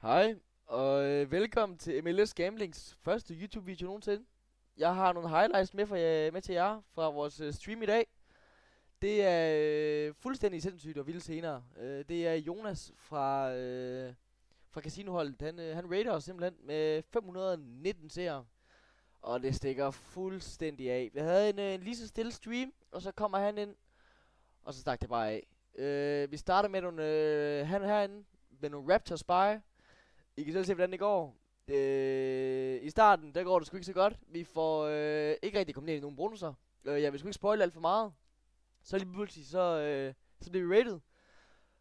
Hej, og velkommen til MLS Gamblings første YouTube-video nogensinde. Jeg har nogle highlights med til jer fra vores stream i dag. Det er fuldstændig sindssygt og vilde scener. Det er Jonas fra casinoholdet. Han raider os simpelthen med 519 seere. Og det stikker fuldstændig af. Vi havde en lige så stille stream, og så kommer han ind, og så stak det bare af. Vi starter med nogle, han herinde med nogle Raptor Spy. I kan selv se, hvordan det går. I starten, der går det sgu ikke så godt. Vi får ikke rigtig kommet ned i nogle bonusser. Jeg vil sgu ikke spoile alt for meget. Så lige pludselig, så bliver vi rated.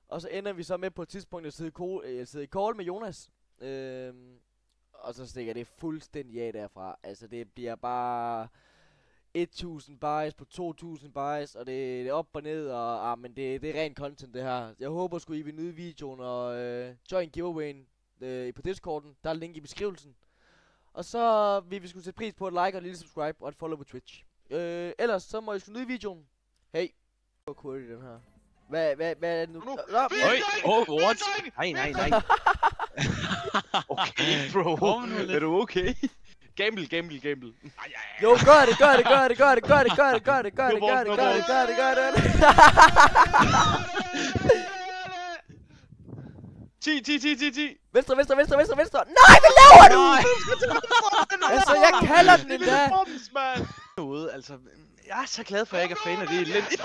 Og så ender vi så med på et tidspunkt at sidde i call med Jonas. Og så stikker det fuldstændig af derfra. Altså det bliver bare 1000 buys på 2000 buys, og det er op og ned, og men det er rent content det her. Jeg håber sgu I vil nyde videoen og join giveawayen på Discorden. Der er link i beskrivelsen. Og så vil vi skulle sætte pris på et like og et lille subscribe og et follow på Twitch. Ellers så må I sgu nyde videoen. Hey. Hvor cool er den her? Hvad er det nu? What? Nej. Okay, bro. Er du okay? Gamble. Jo, gør det. 10. Venstre. Nej, hvad laver du? Altså, jeg kalder den endda. Altså, jeg er så glad for, at jeg ikke er fan af det elendigt.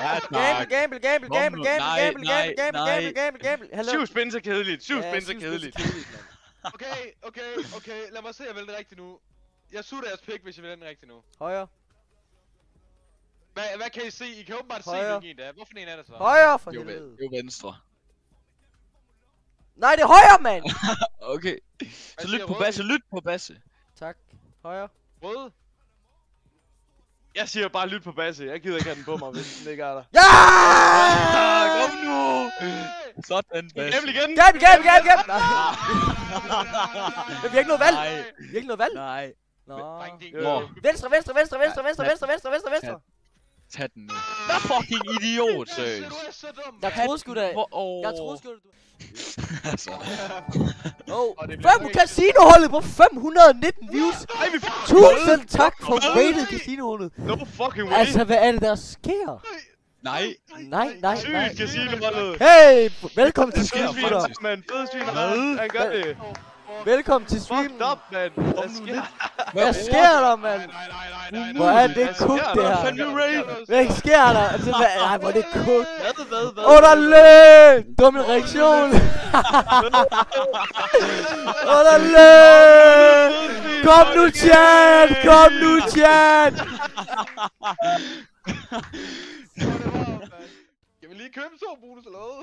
Gamble. 7 spins er kedeligt. 7 spins er kedeligt. Okay. Lad mig se, jeg vælger rigtigt nu. Jeg sutter jeres pick, hvis jeg vælger den rigtigt nu. Højre. Hvad kan I se? I kan åbenbart se, hvilken en det er. Hvorfor en er det så? Højre for helvede. Jo, venstre. Nej, det er højre, mand! Okay. Så lyt på Basse. Tak. Højre. Røde? Jeg siger bare lyt på Basse. Jeg gider ikke have den på mig, hvis den ikke er der. Ja! Kom nu! Sådan, Basse. Gamble igen! Gamble! Vi har ikke noget valg. Nej. Nå. Venstre. Tag den nu. Fucking idiot, seriøst. Du er så dum! Jeg troede sgu da. Altså. Casinoholdet på 519 views. Tusind tak for rated casinoholdet. No fucking way! Altså, hvad er det der sker? Nej. Nej. Sygt casinoholdet! Hey, velkommen til stream, gutter. Man, fed han gør det. Velkommen til stream. Fucked up, man. Hvad sker der, mand? Hvor er det cook, det her? Hvad sker der? Altså, nej, hvor er det cook. Underlæg! Dumme reaktion. Underlæg! Kom nu, chat! Jeg vil lige købe så bonus eller noget.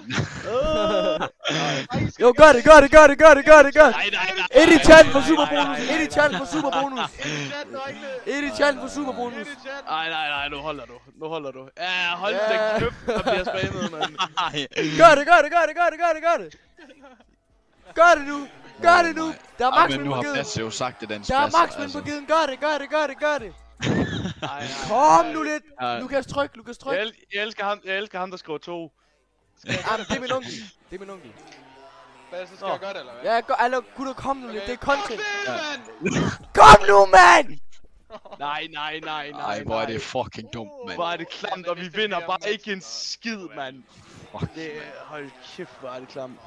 Jo, gør det. Nej. Ind i chatten for superbonus. Ind i chatten for superbonus. Nej, nu holder du. Ja, hold da køb, der bliver spammet, mand. Gør det. Gør det nu. Der er max Men nu har på Basse jo sagt det, den Der er max på giden. Gør det. Kom nu lidt. Lukas, tryk. Jeg elsker ham, der skriver 2. Jamen, det er min onkel. Hvad, så skal jeg gøre det, eller hvad? Ja, altså, gutter, kom nu lidt. Det er content. Mand! Kom nu, mand! Nej. Ej, hvor er det fucking dumt, mand. Hvor er det klamt, og vi vinder bare ikke en skid, mand. Hold kæft, hvor er det klamt.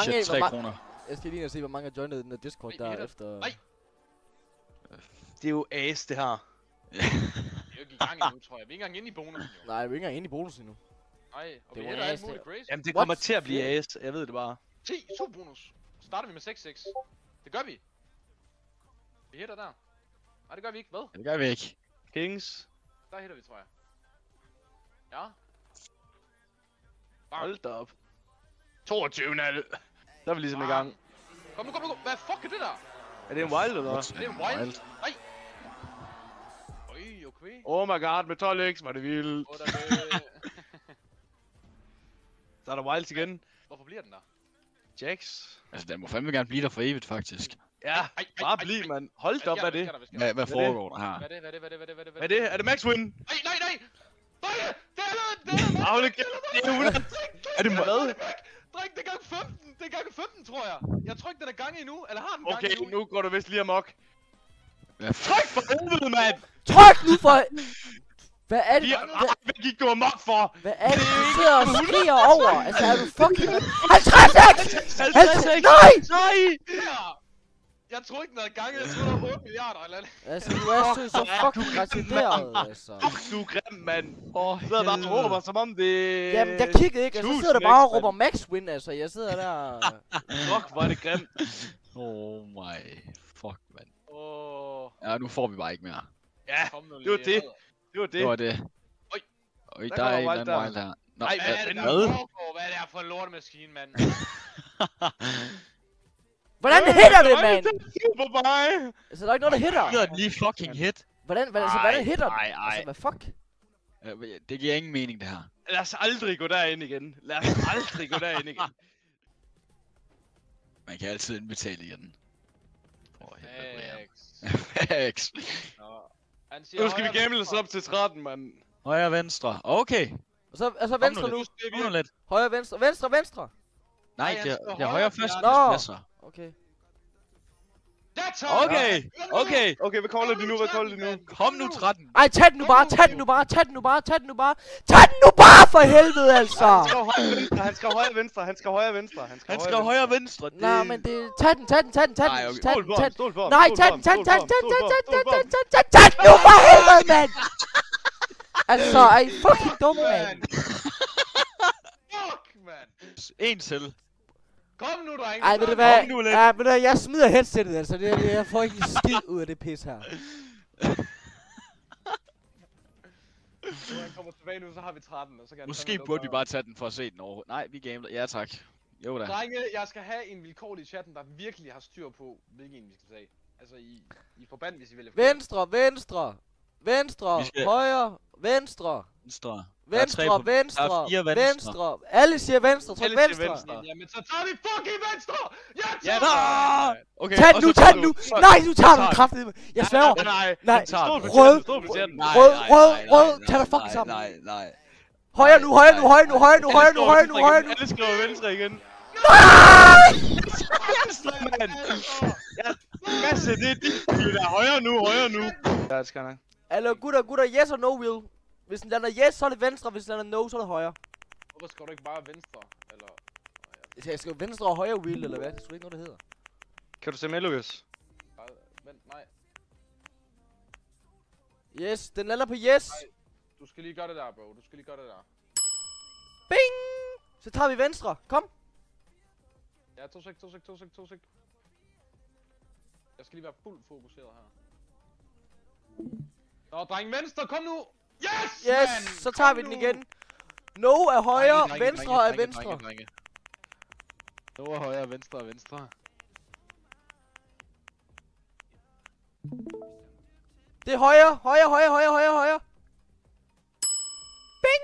Shit, 3 kroner. Jeg skal lige se, hvor mange har joinet den der Discord der efter. Nej. Det er jo ace, det her. Vi er jo ikke i gang endnu, tror jeg. Vi er ikke engang inde i bonusen, jo. Nej, vi er ikke engang inde i bonusen endnu. Nej, og vi Det var hætter alt ace, muligt crazy. Jamen, det kommer til at blive ace. Jeg ved det bare. 10, super bonus. Så starter vi med 6-6. Det gør vi. Vi hætter der. Nej, det gør vi ikke. Hvad? Det gør vi ikke. Kings. Der hætter vi, tror jeg. Ja. Hold da op. 22 nal. Der er vi ligesom i gang. Kom nu. Hvad fuck er det der? Er det en wild eller hvad? Er det en wild? Nej. Øj, okay. Oh my god, med 12x var det vildt. Så er der wilds igen. Hvorfor bliver den der? Jax. Altså, den må fandme gerne blive der for evigt, faktisk. Ja, bare bliv, mand. Hold da op, hvad er det? Hvad foregår der her? Hvad er det? Hvad er det? Er det max win? Nej! Nej! Det er det! Hold da kæft. Er det hvad? Dreng, det er gang 15! Det er gang 15, tror jeg! Jeg tror ikke, den er gang endnu, eller har den gang Okay, endnu? nu går du vist lige amok. Hvad fuck for helvede, mand? Tryk nu for... Hvad er det? Hvad gik du amok for? Hvad er det, du sidder og skriger over? Altså, er du fucking... 50x! 50x! Nej! Nej! Ja! Jeg tror ikke, den er gang, jeg tror, der er 8 milliarder eller andet. Altså, du er så fucking retarderet, altså. Fuck, du er grim, mand. Åh, Du sidder bare og råber, som om det... Jamen, jeg kiggede ikke, og så sidder der bare og råber max win, altså. Jeg sidder der... Fuck, hvor er det grimt. Oh my... Fuck, mand. Åh, Ja, nu får vi bare ikke mere. Ja, kom nu det var lige. det. Det var det. Det var det. Oj. Oj, Der der er en kommer eller anden wild wild her. Nå, Ej, hvad er det, der hvad? foregår? Hvad er det her for en lortemaskine, mand? Hvordan hitter det, mand? Super mig. Altså, der er ikke noget, der hitter. Gider den lige fucking hit? Hvordan hitter den? Ej, Altså, hvad fuck? Det giver ingen mening, det her. Lad os aldrig gå derind igen. Lad os aldrig gå derind igen. Man kan altid indbetale igen. For helvede, Max. Max. Nå. Han siger Nu skal vi højre, gamble os venstre. op til 13, mand. Højre, venstre. Okay. Og så nu venstre lidt. nu. Kom nu lidt. Højre, venstre. Venstre, venstre. Nej, Nej, det han skal er højre højre til først. Nå. Venstre. Okay. That's Okay. Okay. Okay, hvad kolder de nu? Hvad kolder de nu? Kom nu, 13. Ej, tag den nu bare, tag den nu bare, tag den nu bare, tag den nu bare. Tag den nu bare for helvede, altså. Han skal højre venstre. Han skal højre venstre. Han skal Han skal højre venstre. Det... Nej, men det... Tag den, tag den, tag den, tag Nej, den, okay. tag Stol den, på tag ham, den. stol på ham. Nej, tag den, tag den, tag den, tag den, tag den, tag den, tag den, tag den nu for helvede, mand. Altså, ej, fucking dum, mand. Fuck, mand. En til. Kom nu, drenge. Ej, ved du hvad? Kom nu lidt. Ja, ved du hvad? Jeg smider headsettet, altså. Jeg får ikke en skid ud af det pis her. Når han kommer tilbage nu, så har vi 13, og så kan han Måske fandme burde lukke vi bare tage den for at se den over. Nej, vi gambler. Ja, tak. Jo da. Drenge, jeg skal have en vilkårlig i chatten, der virkelig har styr på, hvilken vi skal tage. Altså, I forbandt, hvis I vælger. Venstre, venstre. Venstre, Vi skal- højre, venstre. Venstre. Venstre, Der er venstre, fire venstre. venstre. Alle siger venstre, tryk Alle siger venstre. venstre. Jamen, så tager vi fucking venstre! Ja, Okay, Tag den og nu, så tag tager den nu. du- Nej, nu tager du tager den kraftedeme. Jeg sværger. Nej, Nej, stol på rød, chatten, stol på chatten. Nej, Rød, nej, rød, nej, rød. nej, Tag dig nej, fucking sammen. Nej, nej. Højre nu, højre nu, højre nu, højre nu, højre nu, højre nu, højre nu. Alle skriver venstre igen. Venstre, mand! Ja, Masse, det er dit skyld der. Højre nu, højre nu. Ja, det skal nok. Eller gutter, yes or no will. Hvis den lander yes, så er det venstre. Hvis den lander no, så er det højre. Hvorfor skal du ikke bare venstre? Eller... Jeg skal venstre og højre will, eller hvad? Det er ikke noget, det hedder. Kan du se Melukas? Vent, nej. Yes, den lander på yes. Du skal lige gøre det der, bro. Du skal lige gøre det der. Bing! Så tager vi venstre. Kom. Ja, to sek. Jeg skal lige være fuldt fokuseret her. Nå, dreng, venstre, kom nu! Yes, Yes, man! så tager vi den igen. No er højre, Drenge, venstre er drenge, venstre. drenge. Nu er højre, venstre. Det er højre. Bing!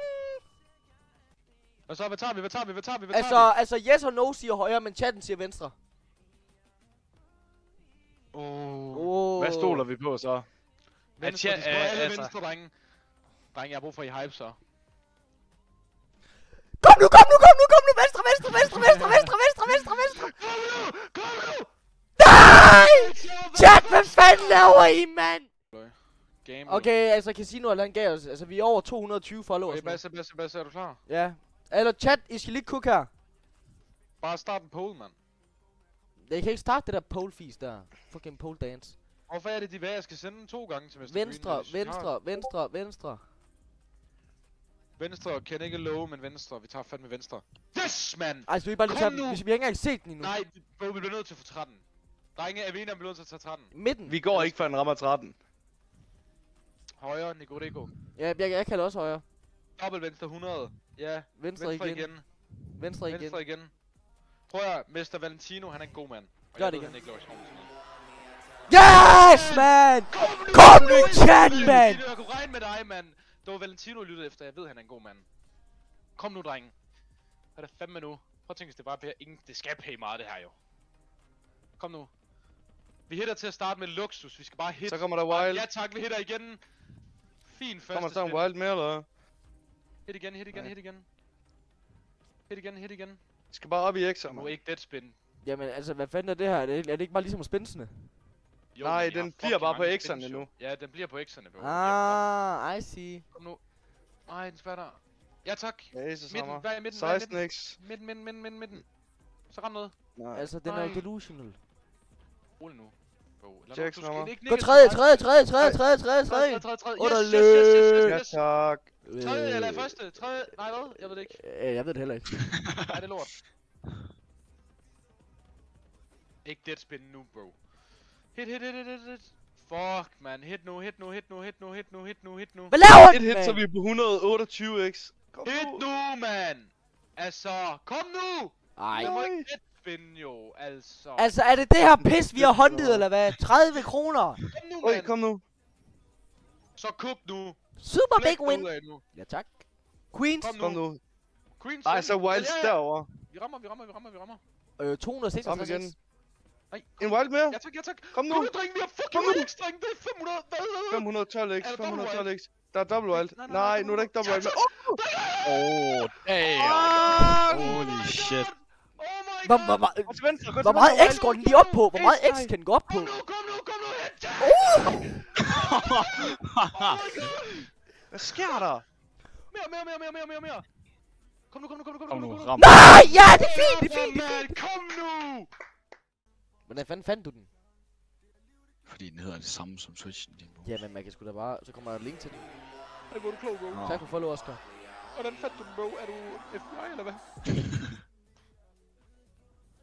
Og så, hvad tager vi? Altså yes og no siger højre, men chatten siger venstre. Hvad stoler vi på så? Venstre, de står alle altså- venstre, drenge. Drenge, jeg har brug for, at I hype så. Kom nu! Venstre! Kom nu! Nej! Chat, hvad fanden laver I, mand? Game. Okay, altså Casino, han gav os, altså vi er over 220 followers Okay, nu. Basse, er du klar? Ja. Eller chat, I skal lige cook her. Bare start en poll, mand. Jeg kan ikke starte det der pole feast der. Fucking pole dance. Hvorfor er det de jeg skal sende 2 gange til Mr. Green? Venstre. Venstre, kan ikke love, men venstre. Vi tager fandme venstre. Yes, mand! Altså, vi bare lige Kom tage den. nu! Vi har ikke engang set den endnu. Nej, bro, vi bliver nødt til at få 13. Drenge, er vi enige om, vi bliver nødt til at tage 13? Midten. Vi går ikke, før den rammer 13. Højre, Nico. Ja, jeg kan også højre. Dobbelt venstre 100. Ja, Venstre igen. Venstre igen. Prøv at Mr. Valentino, han er en god mand. Og Gør jeg det ved, igen. han ikke laver sådan noget. Yes, man! Kom nu, chat, man! Jeg kunne regne med dig, mand. Det var Valentino lyttede efter. Jeg ved, han er en god mand. Kom nu, drenge. Hvad er det fandme nu? Prøv at tænke, hvis det bare bliver ingen... Det skal pay meget, det her jo. Kom nu. Vi hitter til at starte med luksus. Vi skal bare hit. Så kommer der wild. Ja tak, vi hitter igen. Fin første Kommer der en spin. wild mere, eller? Hit igen. Skal bare op i X'er, Nu man. ikke deadspin. Jamen altså, hvad fanden er det her? Er det ikke bare ligesom spændende? Jo, Nej, men jeg den har bliver fucking bare på mange X'erne spins, jo. nu. Ja, den bliver på X'erne, bro. Ah, I see. Kom nu. Nej, den spærrer. Ja, tak. Jesus, Midten, hammer. hvad er midten? Hvad er 16 midten? X. Midten. Så ram noget. Nej. Altså, den er jo Nej. delusional. Rolig nu. Bro, lad Jackson, nu, du hammer. skal ikke Gå nikke tredje. Tredje. Under Ja, tak. Tredje eller første? Tredje? Nej, hvad? Jeg ved det ikke. Jeg ved det heller ikke. Nej, det er lort. Ikke deadspin nu, bro. Hit. Fuck, man. Hit nu. Hvad laver Et den, hit, så mand? vi er på 128 X. Kom Hit nu. nu, man! Altså, kom nu! Ej. Jeg må Nej. ikke deadspin, jo, altså. Altså, er det det her pis, vi har håndtet, eller hvad? 30 kroner. Kom nu, Oj, mand! kom nu. Så kuk nu! Super Flæk big win. ud af nu. Ja, tak. Queens. Kom nu. Queens. Ej, så Wilds Ja. derovre. Vi rammer. 266. Kom igen. Nej. En wild mere. Ja, tak. Kom nu. Kom nu, dreng, vi har Kom fucking nu. X, dreng. Det er 500. Hvad? 512 X. Er der 512 X. Der er double wild. Nej, Nej, nu er der ikke double wild mere. Damn. Ah! Holy shit. Oh my Hvor god! Gå til venstre, gå til hvor meget venstre, X går den lige op på? Hvor meget X kan den gå op på? Kom nu, hit! Hvad sker der? Mere. Kom nu. Kom nu, ram. Nej! Ja, det er fint, det er fint. Man, kom nu! Hvordan fanden fandt du den? Fordi den hedder det samme som Twitchen lige nu. Ja, men man kan sgu da bare... Så kommer der et link til den. Ej, hvor er du klog, bro. Nå. Tak for follow, Oscar. Hvordan fandt du den, bro? Er du FBI, eller hvad?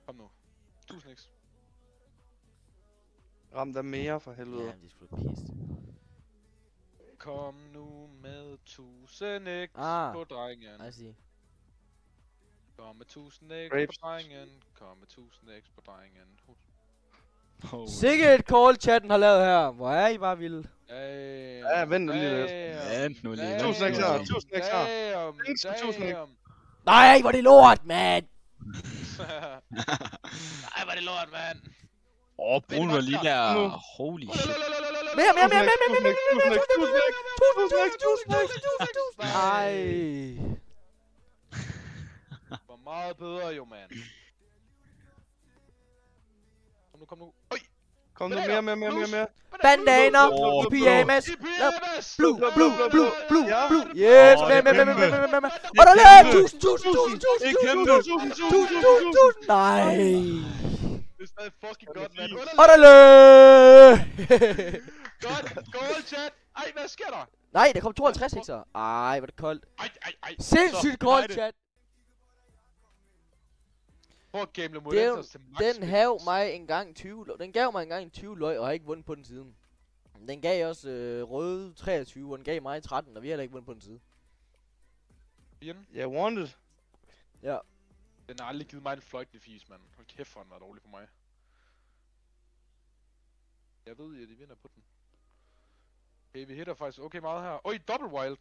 Kom nu. 1000 x. Ram der mere for Ja, helvede. men de er sgu da pissed. Kom nu med 1000 x Ah. på drengen. I see. Kom med 1000 x Grapes. på drengen. Kom med 1000 x på drengen. Holy. Sikke et call chatten har lavet her. Hvor er I bare vilde. Ja, vent nu lige lidt. Vent nu lige. 1000 x her, 1000 x her. Damn, Thanks for 1000 x. damn. Nej, hvor er det lort, mand. Ej, hvor er det lort, mand. Brun var lige der. Nu. Holy shit. Mere. Ej. Hvor meget bedre, jo, mand. Kom nu. Øj! Kom nu, mere. Bananer Åh, i pyjamas. I pyjamas! Blue. Ja. Yes, Åh, med. det er kæmpe. Og der er 1000. Det er kæmpe. 1000. Nej. Det er stadig fucking godt, mand. Og der løb. Godt, goal, chat. Ej, hvad sker der? Nej, der kom 52 hekser. Ej, hvor er det koldt. Ej. Sindssygt koldt, chat. Prøv at gamble mod Enders til max. Den gav mig engang 20 løg, og har ikke vundet på den siden. Den gav også røde 23, og den gav mig 13, og vi har heller ikke vundet på den side. Jeg wanted. Ja. Den har aldrig givet mig en fløjtende fis, mand. Hold kæft, for den var dårlig for mig. Jeg ved, at de vinder på den. Okay, vi hitter faktisk okay meget her. Oj, double wild.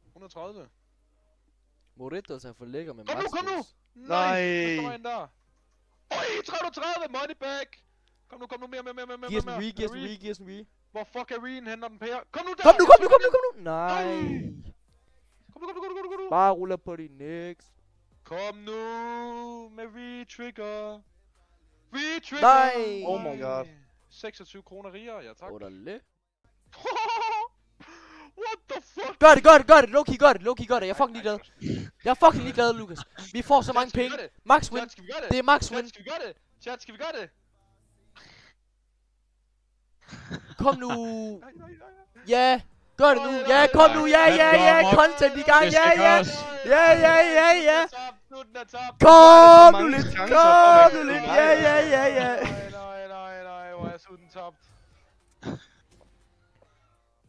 130. Moritos er for lækker med Kom nu, max kom nu! skills. Nej. Der kommer en der. Oj, 330 money back. Kom nu, mere. Gives en re. Hvor fuck er Reen henter den pære? Kom nu der! Kom nu! Nej. Kom nu. Bare ruller på din next. Kom nu med re-trigger. Re-trigger! Nej. Oh my god. 26 kroner rigere, ja tak. Odderle. What the fuck? Gør det. Low-key gør det. Jeg er fucking ligeglad. Lukas. Vi får så mange penge. Max win. Chat, skal vi gøre det? Det er max win. Chat, skal vi gøre det? Kom nu. Nej. Ja. Gør det nu. Ja, kom nu. Ja. Content i gang. Ja. Den er top. Kom nu mange lidt. chancer for, at man kan Ja. Nej, hvor er suden top.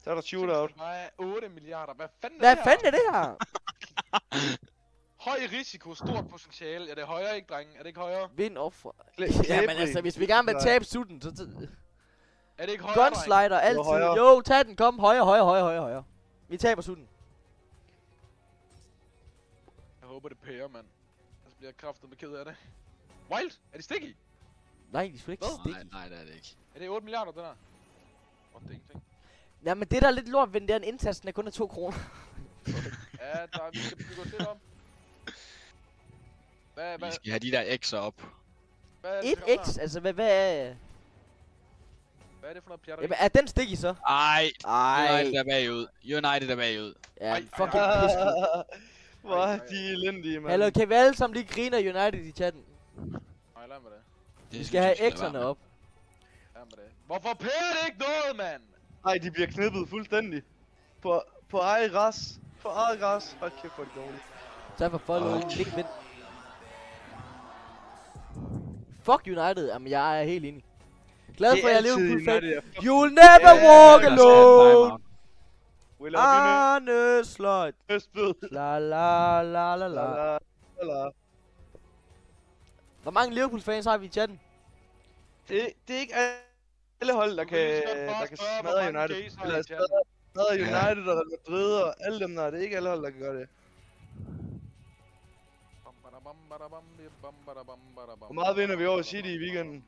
Så er der shootout. Nej, 8 milliarder. Hvad fanden Hvad fanden er det her? Høj risiko, stort potentiale. Ja, det er højere, ikke, drenge? Er det ikke højere? Vind offer. Jamen altså, hvis vi gerne vil tabe sutten, så... Er det ikke højere, drenge? Gunslider altid. højere. Jo, tag den. Kom. Højere. Vi taber sutten. Jeg håber, det pærer, mand. Så bliver jeg kraftedeme ked af det. Wild? Er det sticky? Nej, de skal ikke stikke. Nej, det er det ikke. Er det 8 milliarder, den her? Åh, det er ingenting. Jamen det der er lidt lort ved den der indsats, den er kun af 2 kroner. Ja, vi skal gå til om. Hvad Vi skal have de der X'er op. er det Et for noget X, der? altså hvad er... Hvad er det for noget pjatter? Jamen, er den sticky så? Ej, Ej. United er bagud. United er bagud. Ja, Ej, fucking Ah, pis. hvor er de elendige, mand. Hallo, kan vi alle sammen lige grine af United i chatten? Nej, lad mig det. Vi skal have X'erne op. Lad mig det. Hvorfor pærer det ikke noget, mand? Ej, de bliver knippet fuldstændig. På eget græs. På eget græs. Hold kæft, hvor er det dårligt. Så for follow, link vind. Fuck United, jamen jeg er helt enig. Glad for, at jeg lever fuld fan. You'll never walk alone. Will I Arne Slot. be spyd? La la la la la. Hvor mange Liverpool-fans har vi i chatten? Det er ikke alle hold, der kan smadre United. Eller smadre United og Real Madrid og alle dem der. Det er ikke alle hold, der kan gøre det. Hvor meget vinder vi over City i weekenden?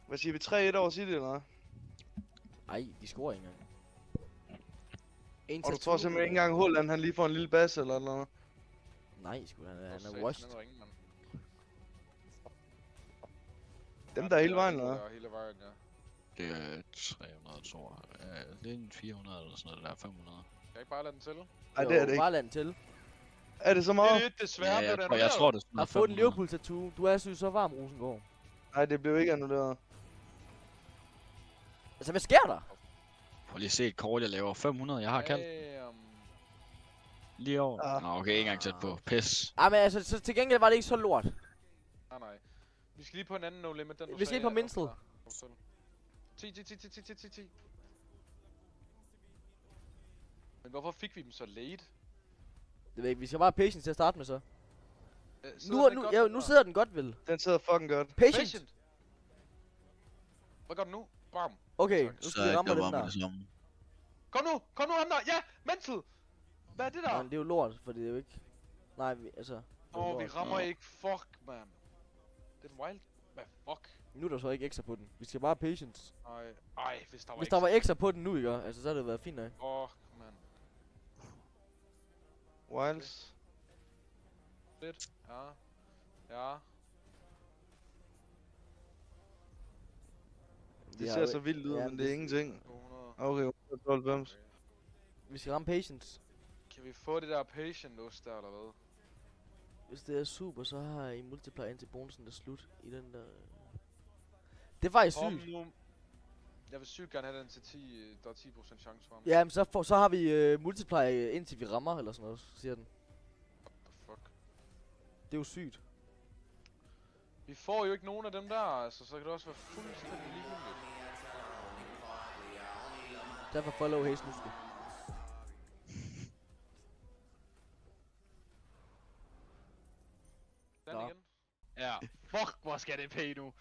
Hvad siger vi? 3-1 over City eller hvad? Ej, de scorer ikke engang. Og du tror simpelthen ikke engang Haaland han lige får en lille bas eller noget? Nej, sgu han er washed. Dem der er hele vejen, eller hvad? Hele vejen, ja. Det er 302. Det er en 400 eller sådan noget, der er 500. Kan jeg ikke bare lade den til? Nej, det er det ikke. Bare lad den til. Er det så meget? Det er desværre, Ja, blev det jeg tror det er sådan Har noget fået en 500. Liverpool-tattoo. Du er så varm, Rosengård. Nej, det blev ikke annulleret. Altså, hvad sker der? Prøv lige at se et kort, jeg laver. 500, jeg har kaldt. Lige over. Ah. Nå, okay, ikke engang tæt på. Pis. Ej, men altså, så til gengæld var det ikke så lort. Nej. Vi skal lige på en anden no limit, den du Vi skal lige på Mindsel. 10. Men hvorfor fik vi dem så late? Det ved jeg ikke, vi skal bare have patience til at starte med så. Sidder Nu sidder den godt vel. Den sidder fucking godt. Patient. Hvad gør du nu? Bam. Okay, nu Så skal vi ramme jeg den var med der. det samme. Kom nu andre. Ja, Mental. Hvad er det der? Nej, det er jo lort, for det er jo ikke... Nej, altså... det er jo Vi lort. rammer ikke. Fuck, man. Det er en wild. Hvad fuck? Nu er der så ikke ekstra på den. Vi skal bare have patience. Ej, hvis der var Hvis der var ekstra på den nu, ikke? Altså, så havde det været fint nok. Fuck, man. Wilds. Fedt. Ja. Det ser så vildt ud, men det er ingenting. 200. Okay, 192. Vi skal ramme patience. Kan vi få det der patient ost der, eller hvad? Hvis det er super, så har I multiplier indtil bonusen der slut i den der... Det er faktisk sygt. Nu. Jeg vil sygt gerne have den til 10, der er 10% chance for ham. Ja, men så har vi multiplier indtil vi rammer, eller sådan noget, siger den. What the fuck? Det er jo sygt. Vi får jo ikke nogen af dem der, altså, så kan det også være fuldstændig ligegyldigt. Derfor follow Hayes nu sgu. Den Nå. igen. Ja, fuck, hvor skal det pay nu?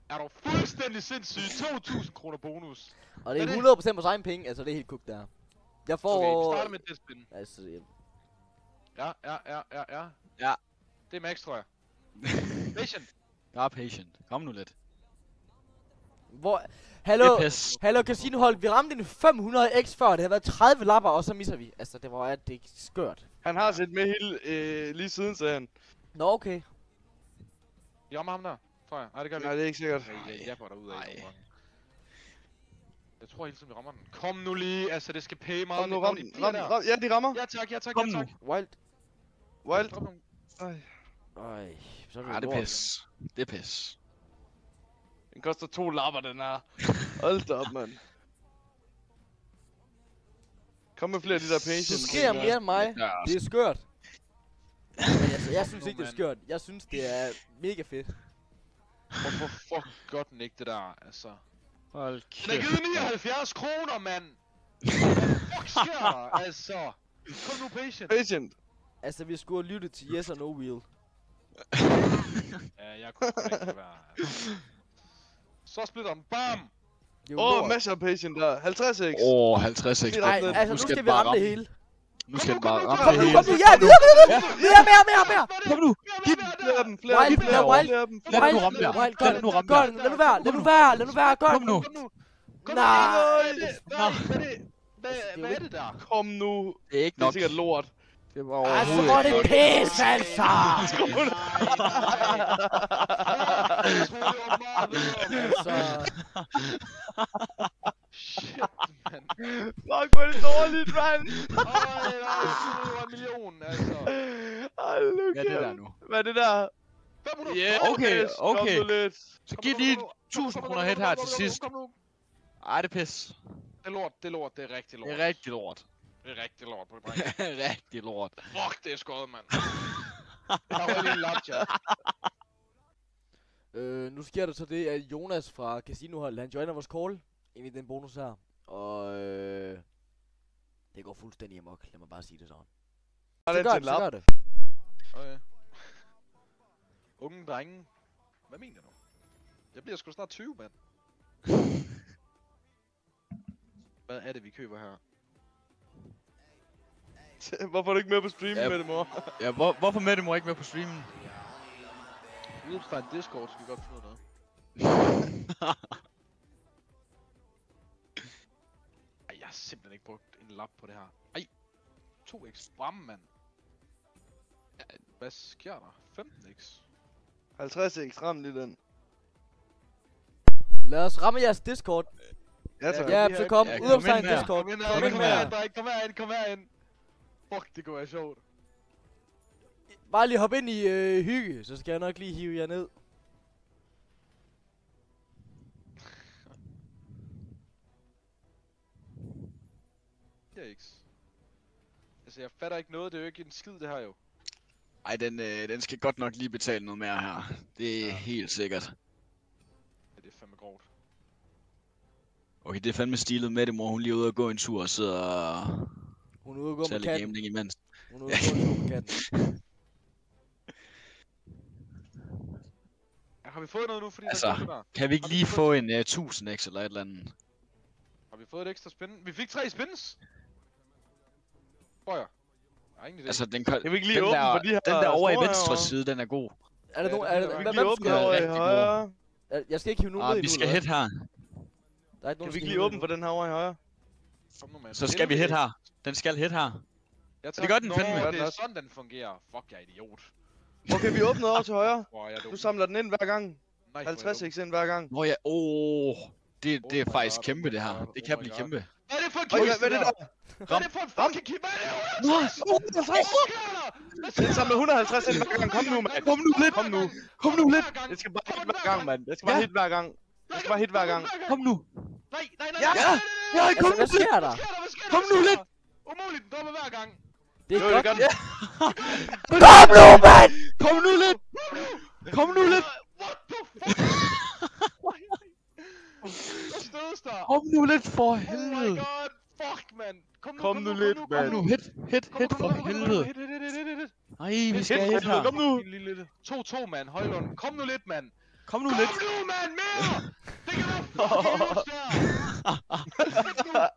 Er du fuldstændig sindssyg? 2.000 kroner bonus. Og det er Hvad er 100% vores egen penge, altså det er helt cooked der. Jeg får... Okay, vi starter med det spin. Altså, Ja. Ja. Det er max, tror jeg. Patient. Bare patient. Kom nu lidt. hvor... Det Hallo, er pis. hallo casinohold, vi ramte en 500 x før, det havde været 30 lapper, og så misser vi. Altså, det var det skørt. Han har set med hele lige siden, sagde han. Nå, okay. Vi rammer ham der, tror jeg. Nej, det gør vi Nej, det er ikke sikkert. Jeg får derud af. Nej. Jeg tror hele tiden, vi rammer den. Kom nu lige, altså det skal pay meget. Kom nu, ram. Ja, de rammer. Ja tak, Kom nu. Wild. Wild. Kom nu. Ej. Ej, så er det Nej, det er lort. pis. Det er pis. Den koster 2 lapper, den her. Hold da op, mand. Kom med flere af de der Du patience. skriger mere end mig. Ja, Det er skørt. Men altså, jeg synes ikke, det er skørt. Jeg synes, det er mega fedt. Hvorfor fuck godt den ikke det der, altså. hold Den er kæft. givet 79 kroner, mand! Hvad fuck sker der, altså? Kom nu, patient. Patient. Altså, vi skulle lytte til Yes or No Wheel. Ja, jeg kunne ikke lade være. Altså. Så splitter den. Bam! Det er jo lort. Masser af patient der. 50x. 50 Nej, ekstra. Nej, altså, nu skal vi ramme det hele. Nu skal den bare ramme Kom det nu, hele. kom nu, ja, mere. Kom nu. Giv dem flere af dem. Flere af Wild, dem. Flere af Wild. dem. Flere af dem. Lad den nu ramme der. Wild, Lad den nu ramme Gør der. den, lad nu være, gør Kom nu. Nej. Hvad er det der? Kom nu. Det er ikke Det er nok. sikkert lort. Det var Altså, overhovedet hvor er det ikke pis, altså! Altså... Shit, mand. Fuck, hvor er det dårligt, mand! Det var en million, altså. Hold nu Hvad er det der kæft. nu? Hvad er det der? 500. Yeah, okay, okay. Kom nu lidt. Så giv lige 1000 kroner head her til sidst. Kom nu. Ej, det er pis. Det er lort, det er lort, det er rigtig lort. Det er rigtig lort. Det er rigtig lort, på Rigtig lort. Fuck, det er skåret, mand. Der var lige en laptop. Nu sker der så det, at Jonas fra Casinohold, han joiner vores call ind i den bonus her. Og det går fuldstændig amok, lad mig bare sige det sådan. Så gør det. Okay. Unge drenge. Hvad mener du? Jeg bliver sgu snart 20, mand. Hvad er det, vi køber her? Hvorfor er du ikke med på streamen Ja. med det, mor? Ja, hvorfor med det mor ikke med på streamen? Udopstegn Discord, skal vi godt finde noget. Ej, jeg har simpelthen ikke brugt en lap på det her. Ej, 2x bram, mand. Hvad sker der? 15x? 50x, ram lige den. Lad os ramme jeres Discord. Ja, tak. Ja, så kom. Ja, kom Udopstegn ind her. Discord. Kom ind Kom ind her. dreng. Kom herind. Fuck, det kunne være sjovt. Bare lige hop ind i hygge, så skal jeg nok lige hive jer ned. Altså, jeg fatter ikke noget, det er jo ikke en skid, det her jo. Ej, den skal godt nok lige betale noget mere her. Det er helt sikkert. Ja, det er fandme grovt. Okay, det er fandme stilet med det, mor. Hun lige er ude og gå en tur og sidder og Hun er ude og gå med sælger katten. gaming imens. Hun er ude og gå med katten. Har vi fået noget nu, fordi Altså, der er der? kan vi ikke Har vi lige fået- få en 1000x eller et eller andet? Har vi fået et ekstra spin? Vi fik 3 spins! Tror jeg. Nej, ingen idé. Altså, den Kan vi ikke lige åbne for de her den der over i store venstre herovre? side, den er god. Er der Ja, nogen... det Er kan der, vi hvem Kan vi lige hvem åbne skal... over i rigtig god. højre? Jeg skal ikke hive nogen ned Vi endnu, skal eller hit her. hvad? Der er ikke nogen, Kan vi der ikke skal lige hive åbne ned for den her over i højre? Kom nu, mand. Så skal vi hit her. Den skal hit her. Ja, det gør den Nå, fandme. det er sådan, den fungerer. Fuck, jeg er idiot. Okay, vi åbner over til højre. Hvor er jeg dum. Du samler den ind hver gang. Nej, hvor er jeg dum. 50x ind hver gang. Nå ja, det Oh er my faktisk god, kæmpe oh det my her. god, Det oh kan my blive god. kæmpe. Hvad er det for en Okay, quiz, hvad er det der? der? Hvad er det for en fucking quiz? Hvad er det? Nå, Den samler 150 ind hver gang. Kom nu, mand. kom nu lidt. Kom nu. Kom nu lidt. Det skal bare hit hver gang, mand. Det skal bare hit hver gang. Det skal bare hit hver gang. Kom nu. Nej. Ja. Ja, kom Altså, hvad sker der? Kom nu lidt. Umuligt, den dropper hver gang. Det er Jo, det godt. gør den. Kom nu, mand! Kom nu lidt. Kom nu lidt. What the fuck? Hvad stødes der? Kom nu lidt for Oh my helvede. god. Fuck, mand. Kom nu lidt, Kom mand. nu, hit for helvede. Hit. Nej, vi skal hit her. Kom nu. 2-2, mand. Højlund. Kom nu lidt, mand. Kom nu Kom lidt. nu, mand. Mere. Det kan være fucking huske der.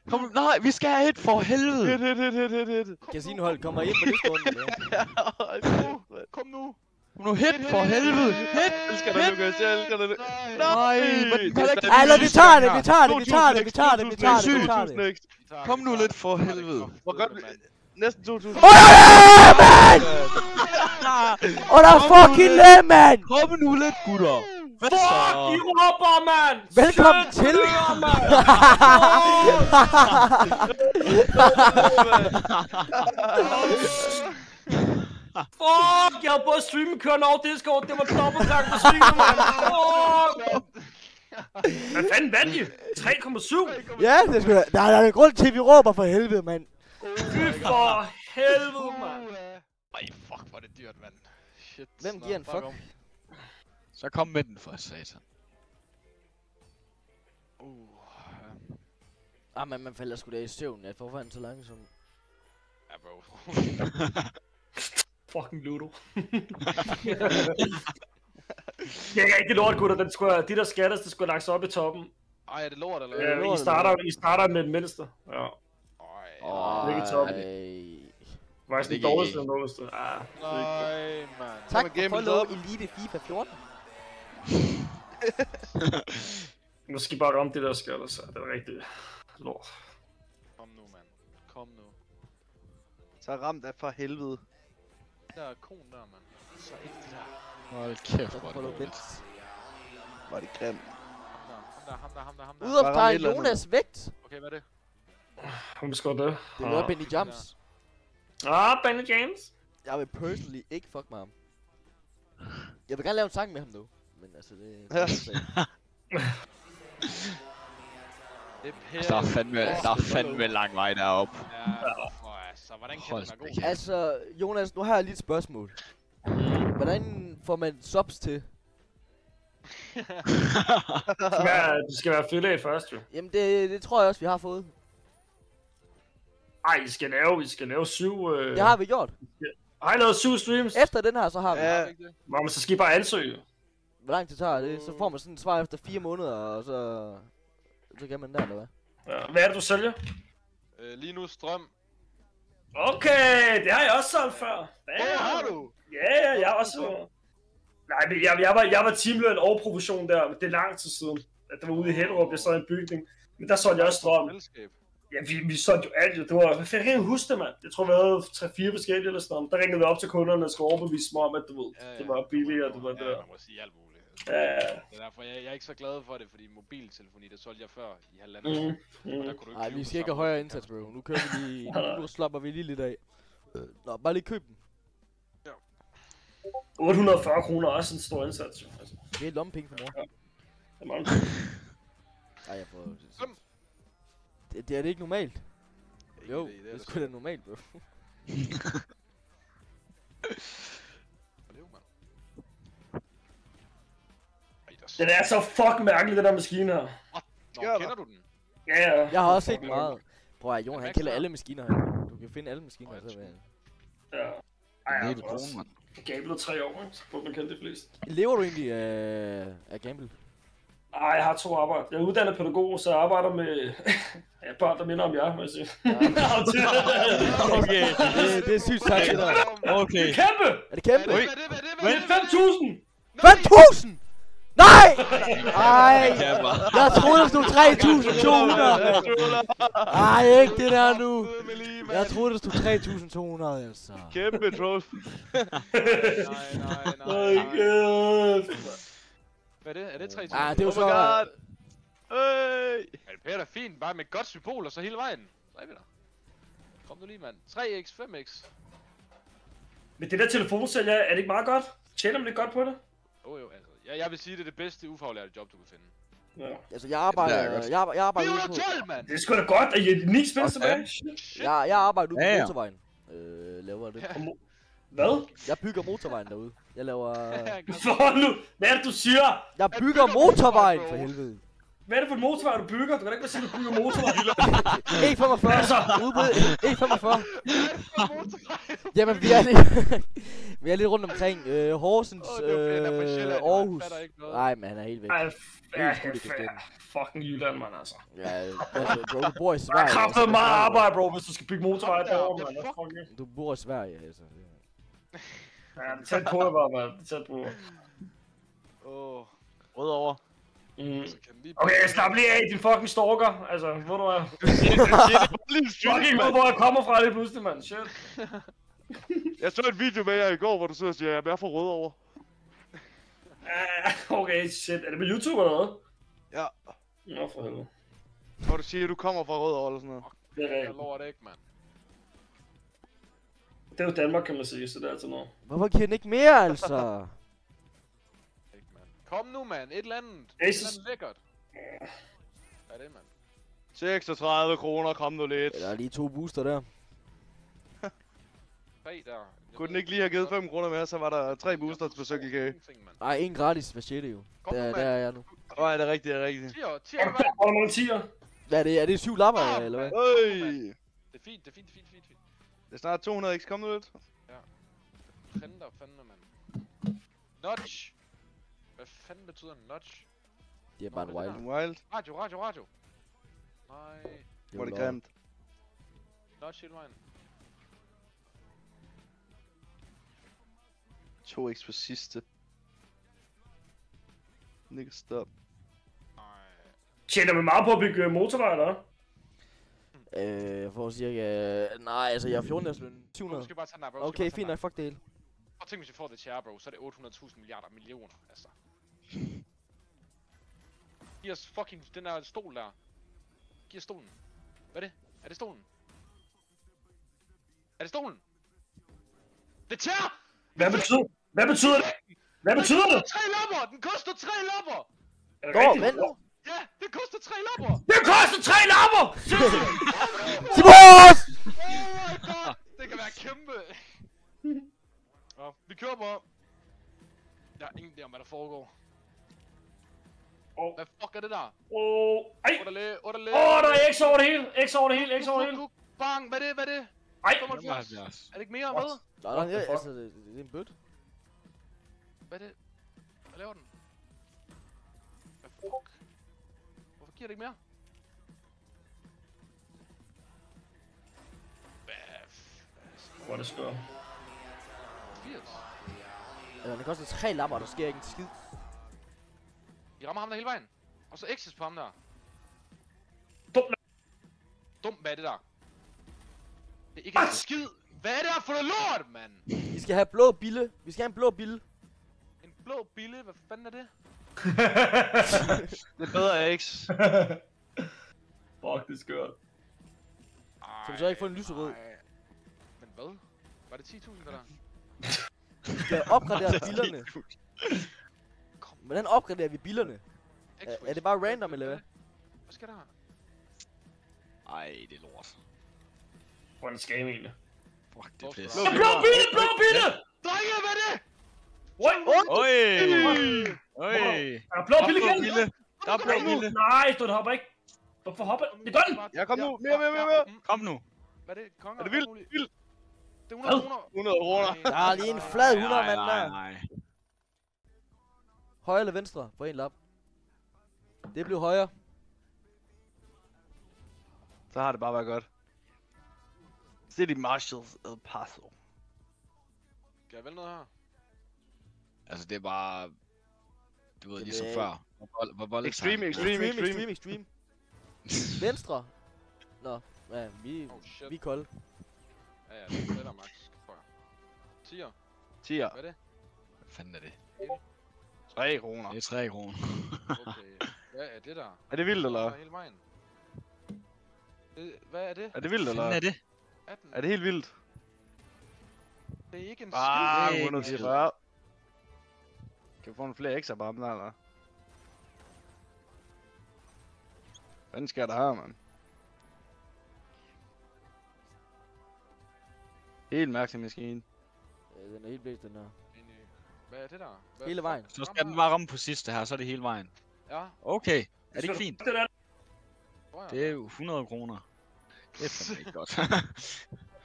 Kom nu. Nej, vi skal have hit for helvede. Hit. Casinohold kommer ind på Discord. Kom nu. Kom nu, hit for helvede. Hit. Jeg elsker dig, Lukas. Jeg elsker dig. Nej, men den kan da ikke... Eller vi tager det, vi tager det. Kom nu lidt for helvede. Hvor godt vi... Næsten 2000. Og der er fucking lem, mand! Kom nu lidt, gutter. Hvad Fuck, så? I råber, mand! Velkommen til! Fuck, jeg har både streamen kørende over Discord. Det var dobbeltgang på streamen, mand. Fuck! Hvad fanden vandt I? 3,7? Ja, det skulle der er en grund til, at vi råber for helvede, mand. Fy for helvede, mand. Ej, fuck, hvor er det dyrt, mand. Shit. Hvem giver en fuck? Så kom med den for satan. Ah, men man falder sgu da i søvn. Jeg får fanden så langsom. Ja, bro. Fucking Ludo. Det er ikke lort, gutter. Den skulle, de der skatters, det skulle lagt sig op i toppen. Ej, er det lort, eller? Ja, I starter med den mindste. Ja. Det er ikke toppen. Faktisk den dårligste og den dårligste. Ah. Nej, mand. Tak for follow Elite FIFA 14. Nu skal I bare ramme det der skatters. Det er rigtig lort. Kom nu, mand. Kom nu. Så ramt af for helvede. Der er kon der, mand. Så ikke det der. Hold kæft, hvor er Follow det bits. dårligt. Var det grimt. Ham der. Ud af Bare strege et eller andet. Jonas vægt. Okay, hvad er det? Hvem skal det? Det er noget Benny Jumps. Benny James. Jeg vil personally ikke fuck med ham. Jeg vil gerne lave en sang med ham nu. Men altså det Ja. Det er Per. Der er fandme lang vej derop. Ja, altså, hvordan kan Hold den være da god? Altså, Jonas, nu har jeg lige et spørgsmål. Hvordan får man subs til? Det skal være affiliate først, jo. Jamen det tror jeg også, vi har fået. Ej, vi skal lave 7... Det har vi gjort. Har I lavet 7 streams? Efter den her, så har vi. Ja. Nå, men så skal I bare ansøge. Hvor lang tid tager det? Så får man sådan et svar efter 4 måneder, og så kan man der, eller hvad? Ja. Hvad er det, du sælger? Lige nu strøm. Okay, det har jeg også solgt før. Hvor har du? Ja, jeg har også... Nej, men jeg var teamløn og provision der, men det er lang tid siden. At det var ude i Hellerup, jeg sad i en bygning. Men der solgte jeg også strøm. Fællesskab. Ja, vi solgte jo alt jo. Det var... Jeg kan ikke huske det, mand. Jeg tror, vi havde 3-4 forskellige eller sådan noget. Der ringede vi op til kunderne og skulle overbevise mig om, at du ved, det var billigt, og det var det der. man må sige alt muligt. Ja. Det er derfor, jeg er ikke så glad for det, fordi mobiltelefoni, det solgte jeg før i halvandet år. Og der kunne du ikke Nej, købe vi på skal ikke samme have højere måde. indsats, bro. Nu kører vi lige... Nu slapper vi lige lidt af. Nå, bare lige køb den. 840 kroner er også en stor indsats, jo. Altså, Det er et lommepenge for mor. det er meget. Nej, jeg får... Det er det ikke normalt. Ingen Jo, idé, det er da sgu da normalt, bro. Lev, mand. Ej, der er Den er så fucking mærkelig, den der maskine her. Nå, Gør kender du den? Ja, Jeg har også set meget. Prøv at Jon, han Max kender her. alle maskiner her. Du kan finde alle maskiner her. Så Ja. Ej, Det jeg er det har også drone, mand. gamblet 3 år, ikke? Så burde man kende de fleste. Lever du egentlig af gamble? Ej, jeg har 2 arbejde. Jeg er uddannet pædagog, så jeg arbejder med ja, børn, der minder om jer, må jeg sige. Okay. Det er sygt sagt, det der. Okay. Det er kæmpe! Er det kæmpe? Hvad er det? Det er 5.000! 5.000! Nej! Ej! Kæmper. Jeg troede, der stod 3.200. Ej, ikke det der nu. Jeg troede, der stod 3.200, altså. Kæmpe troll. Nej. Hvad er det? Er det 3.000? Ah, det er jo Oh så... my god. Hey. Men det er da fint, bare med et godt symbol og så hele vejen. Så er vi der. Kom nu lige, mand. 3x, 5x. Men det der telefonsælger, er det ikke meget godt? Tjener man ikke godt på det? Jo, altså. Jeg vil sige, det er det bedste ufaglærte job, du kan finde. Ja. Altså, jeg arbejder ude på... 412, mand! Det er sgu da godt, at I er 9 spil Okay. tilbage. Shit. Jeg arbejder ude Ja, på ja. motorvejen. Laver det. Hvad? Jeg bygger motorvejen derude. Jeg laver... For nu, hvad er det, du siger? Jeg bygger motorvejen, for helvede. Hvad er det for en motorvej, du bygger? Du kan da ikke bare sige, at du bygger motorvej. E45. Ude på E45. Jamen, vi er lidt rundt omkring. Horsens, Aarhus. Nej, men han er helt væk. Ej, Helt skudt i kasketten. fucking Jylland, mand, altså. Ja, altså, bro, du bor i Der er Sverige. kraftigt meget arbejde, bro, hvis du skal bygge motorvej derovre, mand. Fuck. Fuck you. Du bor i Sverige, altså. Ja, det er tæt på, det var, mand. Det er tæt på. Rødovre. Mm. Så kan den lige... Okay, slap lige af, din fucking stalker. Altså, hvor du er. Fucking Fucking ud, hvor jeg kommer fra lige pludselig, mand. Shit. Jeg så et video med jer i går, hvor du sidder og siger, at jeg er fra Rødovre. Okay, shit. Er det på YouTube eller noget? Ja. Nå, for helvede. Hvor du siger, at du kommer fra Rødovre eller sådan noget. Det er Jeg rigtigt. lover det ikke, mand. Det er jo Danmark, kan man sige, så det er altså noget. Hvorfor giver den ikke mere, altså? Ikke, mand. Kom nu, mand. Et eller andet. Jesus. Et eller andet lækkert. Hvad er det, mand? 36 kroner, kom nu lidt. Der er lige 2 booster der. 3 der. Kunne den ikke lige have givet 5 kroner mere, så var der 3 boosters på Circle K. Ingenting, mand. Ej, en gratis. Hvad siger det jo? Kom nu, Der mand. er jeg nu. Åh, det er rigtigt, det er rigtigt. 10 Hvor i vejen. er der nogle tiger? Hvad er det? Er det 7 lapper, eller hvad? Øj! Det er fint, det er fint. Det er snart 200x, kom nu lidt. Trender fandme, mand. Notch. Hvad fanden betyder notch? Det er bare en Nå, det wild. der. Wild. Radio. Nej. Hvor er det grimt. Notch hele vejen. 2x på sidste. Nigga, stop. Nej. Tjener man meget på at bygge motorvej, eller? For cirka... Nej, altså jeg er 14 løn. 700. Du skal bare tage den her, bro. Okay, fint nok. Fuck det hele. Og tænk, hvis vi får det chair, bro, så er det 800.000 millioner, altså. Giv os fucking den der stol der. Giv os stolen. Hvad er det? Er det stolen? Er det stolen? Det er chair! Hvad betyder det? Hvad betyder det? Hvad betyder det? 3 lopper! Den koster 3 lopper! Er det Gå, rigtigt? vent nu. Ja, det koster 3 lopper! Det koster 3 lapper! Simons! Oh my god! Det kan være kæmpe! Nå, vi kører på. Jeg har ingen idé om, hvad der foregår. Hvad fuck er det der? Ej! Underlæge. Der er X over det hele! X over det hele! X over det hele! Bang! Hvad er det? Ej! 75. Er det ikke mere What? med? Nej, the fuck? altså, det er en bøt. Hvad er det? Hvad laver den? Hvad fuck? Hvorfor giver det ikke mere? Hvor er det skør? 80. Altså, det koster 3 lapper, og der sker ikke en skid. I rammer ham der hele vejen. Og så exits på ham der. Dum, hvad er det der? Det er ikke en skid. Hvad er det her for noget lort, mand? Vi skal have blå bille. Vi skal have en blå bille. En blå bille? Hvad fanden er det? Det er bedre X. Fuck, det er skørt. Så vi så ikke får en lyserød. Men hvad? Var det 10.000 der? Vi skal opgradere billerne. Hvordan opgraderer vi billerne? Er det bare random, eller hvad? Hvad sker der her? Ej, det er lort. Hvor er det skam egentlig? Fuck, det er pis. Blå bille! Blå bille! Drenge, hvad er det? Oj! Er der blå bille igen? Der er blå bille. Nej, du hopper ikke. Hvorfor hopper det? gør den! Ja, kom nu. Mere. Kom nu. Hvad er det? Konger? Er det vildt? Det er 100 kroner. 100 kroner. Der er lige en flad 100 mand der. Nej. Højre eller venstre på en lap? Det blev højre. Så har det bare været godt. City Marshals El Paso. Kan jeg vælge noget her? Altså, det er bare... Du ved, ligesom før. Hvor Extreme. Venstre. Nå, ja, vi er kolde. Ja, det er bedre, Max. 10'er. 10'er. Hvad er det? Hvad fanden er det? 3 kroner. Det er 3 kroner. Okay. Hvad er det der? Er det vildt, eller? Hele vejen. Hvad er det? Er det vildt, eller? Hvad er det? 18. Er det helt vildt? Det er ikke en Ah, skid. 144. Kan vi få nogle flere ekstra bare med, eller? Hvad sker der her, mand? Helt mærkelig maskine. Den er helt blæst, den her. Hvad er det der? Hele vejen. Så skal den bare ramme på sidste her, så er det hele vejen. Ja. Okay, er det ikke fint? Det der. Det er jo 100 kroner. Det er fandme ikke godt.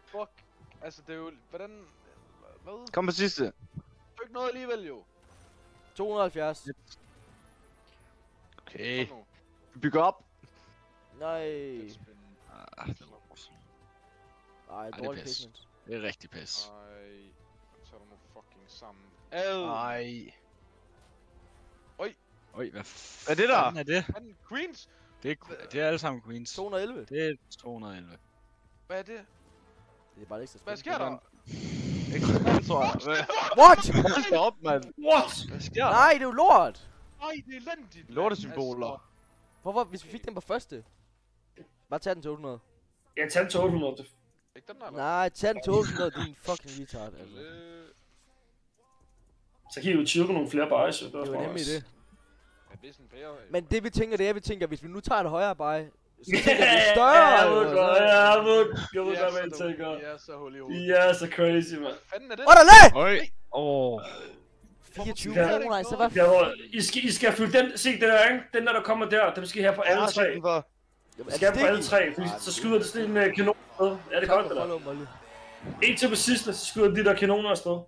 Fuck. Altså, det er jo... Hvordan... Hvad? Kom på sidste. Det er ikke noget alligevel, jo. 270. Okay. Kom nu. Vi bygger op. Nej. Det er Det er lort. Nej, det er dårlig pis. pigment. Det er rigtig pis. Ej. Så er du nu fucking sammen. Ad. Nej. Øj, hvad Er det der? fanden er det? Fanden, Queens. Det er alle sammen Queens. 211. Det er 211. Hvad er det? Det er bare ekstra Hvad spændende. sker der? Ekstra, tror jeg. What? Hold da op, mand. What? Hvad sker der? Nej, det er jo lort. Ej, det er elendigt. Lortesymboler. Hvorfor, hvis vi fik den på første? Bare tag den til 800. Jeg tager til 800. Ikke den der, eller? Nej, tag den til 800, din fucking retard, altså. Så kan I jo tyrke nogle flere buys. Det Det var nemlig det. Ja, det er sådan pære. Men det vi tænker, det er, vi tænker, hvis vi nu tager et højere buy, så Ja, tænker vi større. jeg ved eller godt, sådan. jeg ved godt, hvad I tænker. De er så hul i hovedet. De er så crazy, mand. Hvad fanden er det? Åh, der lag! Øj! 24 Ja. kroner, altså hvad? I skal fylde den, se det der, ikke? Den der kommer der, dem skal I have på alle tre. Jamen, er I det skal have på alle sticky? tre, fordi så skyder det sådan en kanon afsted. Ja, det er godt, det der. Molly. En til på sidste, så skyder de der kanoner afsted.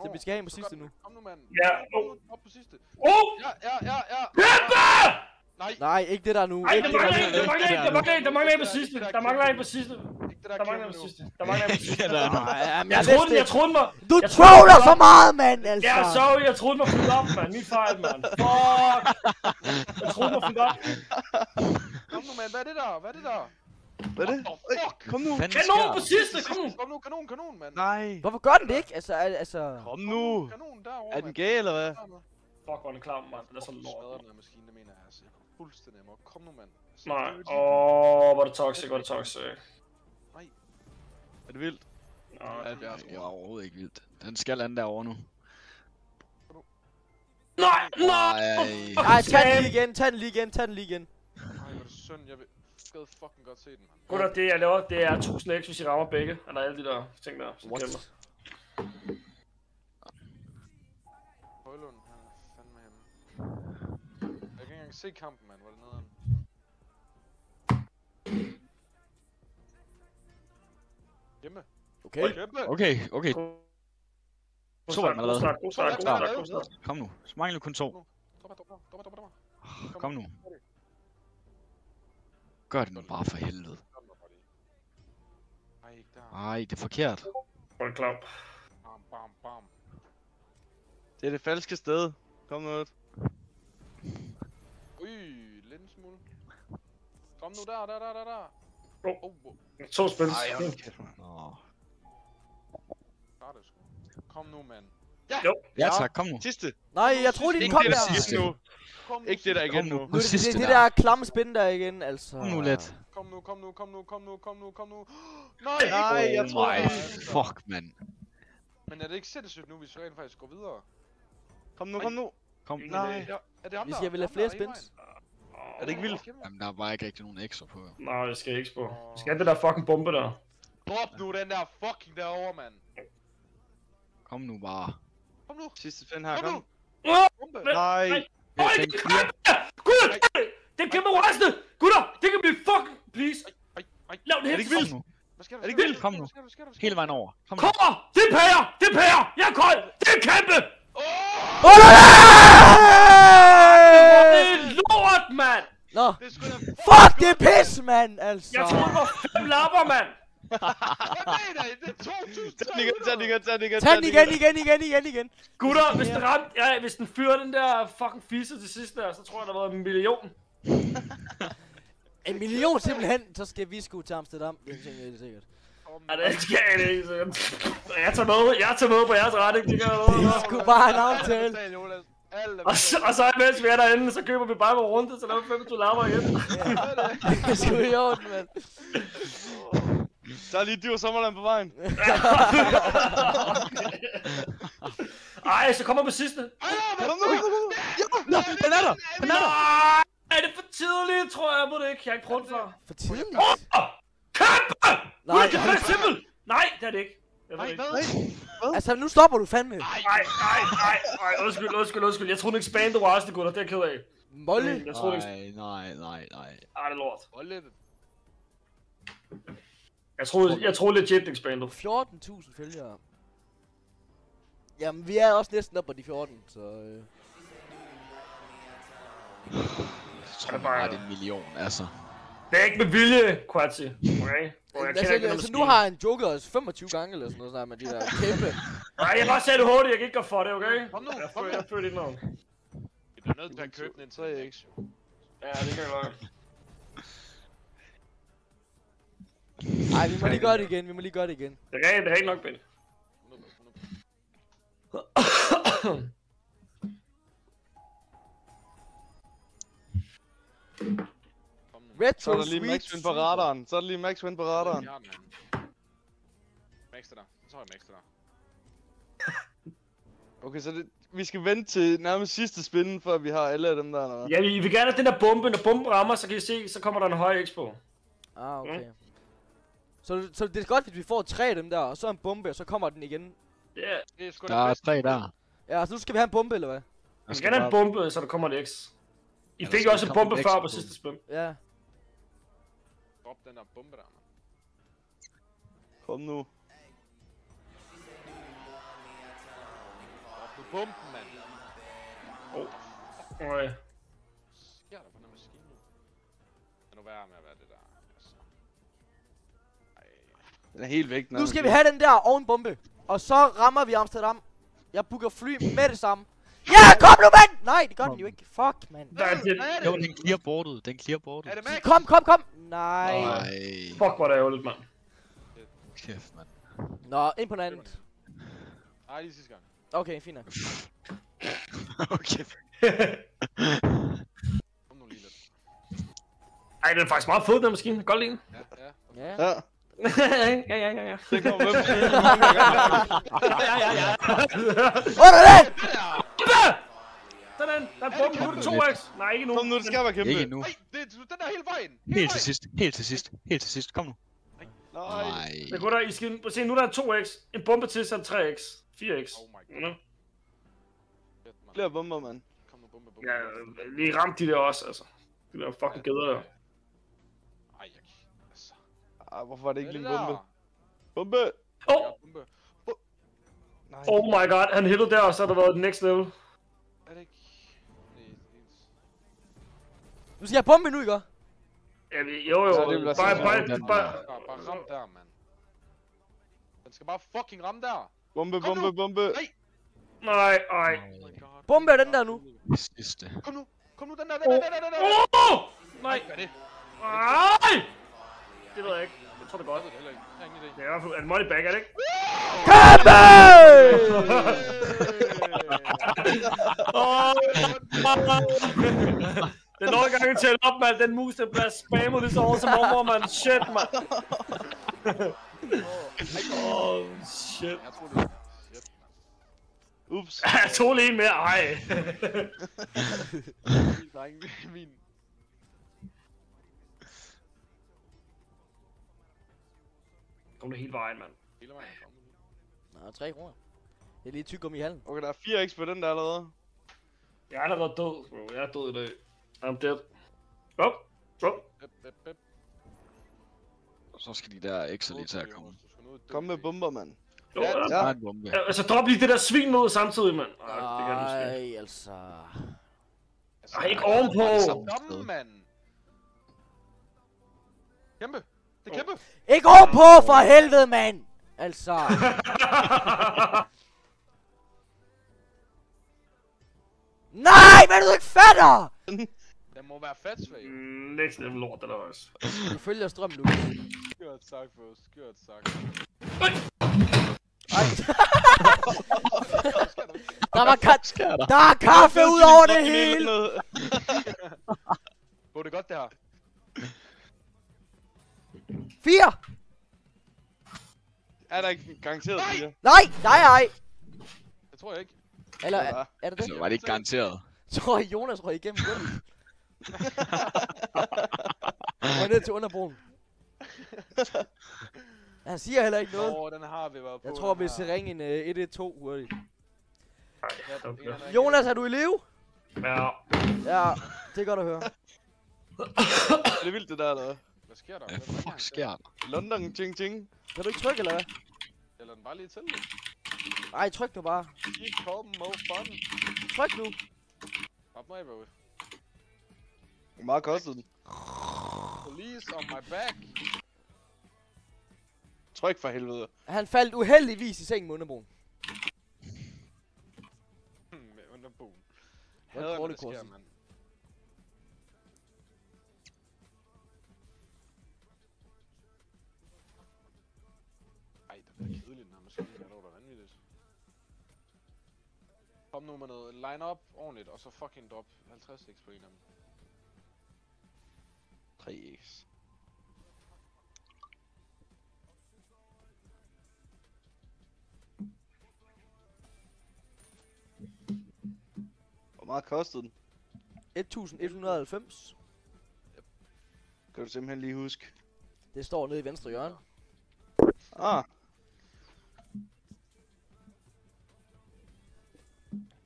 Så vi skal have en på sidste nu. Kom nu, mand. Ja, Op på sidste. Oh! Ja. Peppa! Nej, Nej, ikke det der nu. Ej, Ikke der det mangler der en, nu. der mangler en på sidste. Der mangler en på sidste. ikke det der Der mangler en kæmpe på nu. sidste. Der mangler en på sidste. Nej, jamen, Jeg troede mig. Du jeg troede troller mig så op. meget, mand, altså. Ja, sorry, jeg troede mig fyldt op, mand. Min fejl, mand. Fuck. Jeg troede mig fyldt op. Kom nu, mand. Hvad er det der? Hvad er det? Kom nu. Kanon på sidste, kom nu. Kanon, mand. Nej. Hvorfor gør den det ikke? Altså... Kom nu. Kanon derovre, Er den gay, eller hvad? Fuck, hvor er den klam, mand. Den er så lort. Smadrer den her maskine, det mener jeg altså. Jeg går fuldstændig amok. Kom nu, mand. Nej, hvor er det toxic, hvor er det toxic. Er det vildt? Nej, Det er overhovedet ikke vildt. Den skal lande derovre nu. nej! Nej, tag den lige igen, tag den lige igen. Ej, hvor er det synd. Jeg gad fucking godt se den, mand. Gutter, det jeg laver, det er 1000 x, hvis I rammer begge. Eller alle de der ting der, som What? kæmper. Højlund, han er fandme hjemme. Jeg kan ikke engang se kampen, mand. Hvor er det nederen? Hjemme. Okay. Okay. God Så er den allerede. start, god start. Kom nu. Så mangler kun 2. Drop. Kom nu. Gør det nu bare for helvede. Nej, ikke der. Ej, det er forkert. Hvor er det klam. Bam. Det er det falske sted. Kom nu. Lidt en smule. Kom nu der. To spil. Ej, hold kæft, mand. Nå. Kom nu, mand. Ja tak, kom nu. Sidste. Nej, jeg troede lige, den Ikke kom det der der. sidste nu. Ikke det der igen nu. Nu er det der klamme spin der igen, altså. Kom nu lidt. Kom nu. Nej, jeg tror Nej, fuck mand. Men er det ikke sindssygt nu, hvis vi rent faktisk går videre? Kom nu. Kom. Nej. Ja, er det ham Vi der? skal vel have Ham flere der hele spins. vejen? Er det ikke vildt? Jamen, der er bare ikke rigtig nogen ekstra på. Nej, jeg skal ikke på. Jeg skal have det der fucking bombe der. Drop nu den der fucking derovre, mand. Kom nu bare. Kom nu. Sidste fan her, Kom kom. nu. Bombe. Nej. Øj, det er Gutter, det er kæmpe rejsende! Gutter, det kan blive fucking, please. Lav det Er det her. ikke vildt? Kom nu. Hvad sker der? Er det ikke vildt? Kom nu. Hele vejen over. Kom nu. Kommer! Det er pære! Jeg er kold! Det er kæmpe! Det er lort, mand! Nå, Det er sgu da fuck, det er pis, mand, altså. Jeg troede, det var 5 lapper, mand! Hvad mener I? Det er 2000. Tag den Igen. Gutter, hvis den ramte, ja, hvis den fyrer den der fucking fisse til sidst der, så tror jeg, der har været 1 million. 1 million simpelthen, så skal vi sgu til Amsterdam. Det tænker jeg sikkert. Ja, det skal jeg ikke, så jeg tager med på jeres retning, det kan jeg love. Vi skulle bare have en aftale. Og så imens vi er derinde, så køber vi bare på runde, så laver vi 25 lapper igen. Det er sgu i orden, mand. Der er lige dyr sommerland på vejen. Ej, så kommer vi sidste. Kom nu. Den er der! Nej, er det for tidligt, tror jeg, på det ikke. Jeg har ikke prøvet før. For tidligt. Kæmpe! Nej, Det er simpelt! Nej, det er det ikke. Jeg ved det ikke. altså nu stopper du fandme. Nej, undskyld. Jeg troede ikke Spande var også gutter, det er jeg ked af. Molle. Jeg troede ikke... Nej. Ej, det er lort. Olde. Jeg troede legit ikke Spande. 14.000 følgere. Jamen, vi er også næsten op på de 14, så... Jeg tror bare, det er 1 million, altså. Det er ikke med vilje, Quatsi. Okay? Altså, nu har han joket os 25 gange eller sådan noget, sådan med de der kæmpe. Nej, jeg bare sagde det hurtigt, jeg kan ikke gå for det, okay? Kom nu. Jeg følte ikke noget. Vi bliver nødt til at købe den ind, så er jeg ikke. Ja, det kan jeg godt. Ej, vi må lige gøre det igen, Det er ikke nok, Ben. Retro Så er der lige Sweet. Max Win på radaren. Jeg har den anden. Max det der. Så har jeg Max det der. Okay, så vi skal vente til nærmest sidste spin, før vi har alle af dem der, eller hvad? Ja, vi vil gerne have den der bombe. Når bomben rammer, så kan I se, så kommer der en høj X på. Ah, okay. Så det er godt, hvis vi får 3 af dem der, og så en bombe, og så kommer den igen. Ja, Det er sgu Der da er bedst. 3 der. Ja, så nu skal vi have en bombe, eller hvad? vi skal gerne have en bombe, så der kommer en X. I der fik skal også en komme bombe en før X på på. sidste spil. Ja. Drop den der bombe der, mand. Kom nu. Drop nu bomben, mand. Okay. Hvad sker der på den maskine? Lad nu være med at være det der. Altså. Ej. Den er helt væk. Nu skal vi have den der og en bombe. Og så rammer vi Amsterdam. Jeg booker fly med det samme. Ja, kom nu, mand! Nej, det gør den jo ikke. Fuck, mand. Hvad er det? Jo, den clear boardet. Den clear boardet. Er det Max? Kom! Nej. Nej. Fuck, hvor er det ærgerligt, mand. Kæft, mand. Nå, ind på noget andet. Nej, lige sidste gang. Okay, fint nok. Okay. Kom nu lige lidt. Ej, den er faktisk meget fed, den maskine. Godt lide den. Ja. Ja. Ja, Ja. det kommer hvem til. Ja. Under det! Sådan, der er bomben. Nu er det 2x. Nej, ikke nu. Kom nu, det skal være kæmpe. Ikke endnu. Nej, den er hele vejen. Helt til sidst. Helt til sidst. Kom nu. Nej. Nej. Det går der, I skal se, nu er der 2x. En bombe til, så er 3x. 4x. Oh my god. Nå. Fedt, mand. Flere bomber, mand. Kom nu, bombe. Ja, lige ramt de der også, altså. De der fucking gæder der. Ej, jeg... Altså... Hvorfor var det ikke Hvad lige er en det bombe? der? Bombe! Oh! Ja, bombe. Nej. Oh my god, han hittede der, og så har der været the next level. Er det ikke... Det er... Nu skal jeg bombe nu, ikke? Jo. Ja, det bliver Bare Bare ram der, mand. Den skal bare fucking ramme der. Bombe, Kom nu. bombe, bombe. Nej. Nej. Oh my god. Bombe er den der nu. Sidste. Kom nu, den der. Nej. Hvad er det? Nej! Det ved jeg ikke. Jeg tror det er Jeg godt. ved det heller ikke. Jeg har ingen idé. Det er i hvert fald en money bag, er det ikke? Kæmpe! Det er nok gange til op, mand. Den mus, der bliver spammet lige så hårdt som området, mand. Shit, mand. Shit. Jeg tror det er... Shit, mand. Ups. Jeg tog lige en mere. Ej. Dreng, min... Kom det hele vejen, mand. Hele vejen er kommet nu. Nå, 3 kroner. Det er lige tyggegummi i hallen. Okay, der er 4x på den der allerede. Jeg er allerede død, bro. Jeg er død i dag. I'm dead. Op. Bep. Så skal de der ekstra lige til at komme. Kom med bomber, mand. Jo, Ja, ja. Der er en bombe. Altså, drop lige det der svin ned samtidig, mand. Ej, det kan du måske. Ej, altså. Ej, ikke ovenpå. Dommen, mand. Kæmpe. Det er kæmpe. Ikke ovenpå, for helvede, mand! Altså. Nej, hvad er det, du ikke fatter? Den må være fat svag. Next level lort, det der også. Du følger strømmen, Lukas. Skørt sagt, bro. Skørt sagt. Ej. Der er kaffe ud over det hele! Gå det godt, det her. 4! Er der ikke garanteret 4? Nej! Det tror jeg ikke. Eller er det det? Så var det ikke garanteret. Tror jeg, Jonas røg igennem gulvet. Og ned til underbroen. Han siger heller ikke noget. Åh, den har vi været på. Jeg tror, vi skal ringe en 112 hurtigt. Okay. Jonas, er du i live? Ja. Ja, det er godt at høre. Er det vildt det der, eller? Hvad sker der? Hvad fuck sker der? London, ting, ting. Kan du ikke trykke, eller hvad? Eller den bare lige til. Ej, tryk nu bare. Keep calm, mo fun. Tryk nu. Op mig, bro. Hvor meget kostede den? Police on my back. Tryk for helvede. Han faldt uheldigvis i sengen med underbroen. Med underboen. Hvad Hader, er når det sker, kortkorset? mand. Ej, det er kedeligt, den her maskine. Jeg tror, der er vanvittigt. Kom nu med noget. Line up ordentligt, og så fucking drop 50x på en af dem. 3x. Hvor meget kostede den? 1190. Kan du simpelthen lige huske? Det står nede i venstre hjørne. Ah,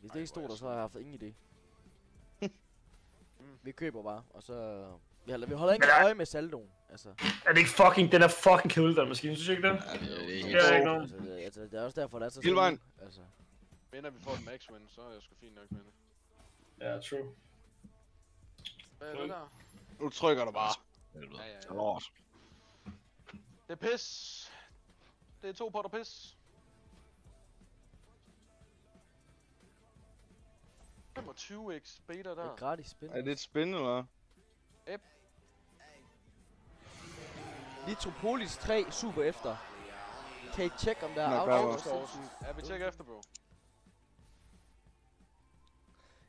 Hvis det ikke stod der, så har jeg haft ingen idé. Vi køber bare, og så... Vi holder ikke øje med saldoen, altså. Er det ikke fucking, den er fucking kedelig, den maskine, synes du ikke det? Ja, det er Ja, helt ikke noget. Altså, det er også derfor, der er så... Hele vejen. Altså. Men når vi får et max win, så er jeg sgu fint nok med det. Ja, true. Hvad er det der? nu trykker du bare. helvede. Ja. Så lort. Det er pis. Det er 2 potter pis. 25x beta Det er der. gratis spil. Er det et spin, eller? Nitropolis 3 super efter. Kan I tjekke om der er Nå, outsourced? bravo. Ja, vi tjekker efter, bro.